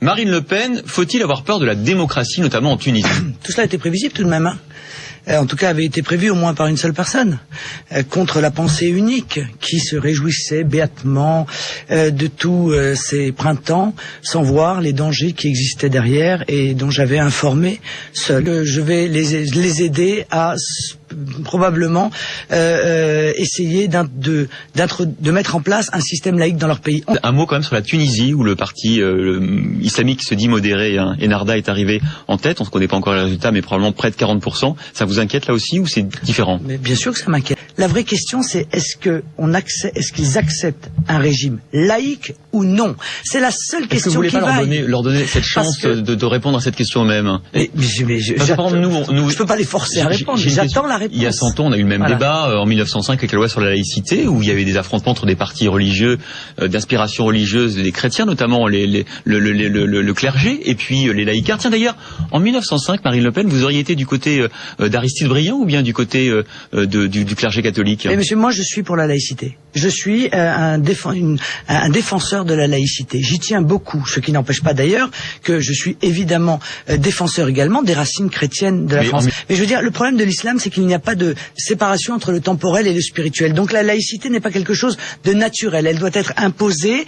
Marine Le Pen, faut-il avoir peur de la démocratie, notamment en Tunisie? Tout cela était prévisible tout de même, hein. En tout cas avait été prévu au moins par une seule personne, contre la pensée unique qui se réjouissait béatement de tous ces printemps sans voir les dangers qui existaient derrière et dont j'avais informé seul. Je vais les aider à probablement essayer de mettre en place un système laïque dans leur pays. Un mot quand même sur la Tunisie où le parti islamique se dit modéré, hein. Enarda est arrivé en tête, on ne connaît pas encore les résultats mais probablement près de 40%. Ça vous inquiète là aussi ou c'est différent? Mais bien sûr que ça m'inquiète. La vraie question c'est est-ce qu'ils acceptent un régime laïque ou non? C'est la seule question qui vaille. Est-ce que vous voulez pas leur donner cette chance de répondre à cette question eux-mêmes? Je peux pas les forcer à répondre, j'attends la réponse. Il y a 100 ans, on a eu le même débat en 1905 avec la loi sur la laïcité, où il y avait des affrontements entre des partis religieux, d'inspiration religieuse, des chrétiens, notamment le clergé, et puis les laïcards. Tiens d'ailleurs, en 1905, Marine Le Pen, vous auriez été du côté d'Aristide Briand ou bien du côté du clergé catholique? Mais monsieur, moi je suis pour la laïcité. Je suis un défenseur de la laïcité. J'y tiens beaucoup, ce qui n'empêche pas d'ailleurs que je suis évidemment défenseur également des racines chrétiennes de la France. Mais je veux dire, le problème de l'islam, c'est qu'il n'y a pas de séparation entre le temporel et le spirituel. Donc la laïcité n'est pas quelque chose de naturel. Elle doit être imposée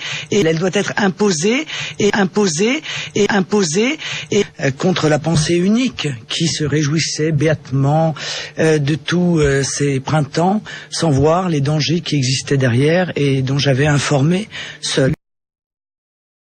contre la pensée unique qui se réjouissait béatement de tous ces printemps sans voir les dangers qui existaient derrière et dont j'avais informé seul.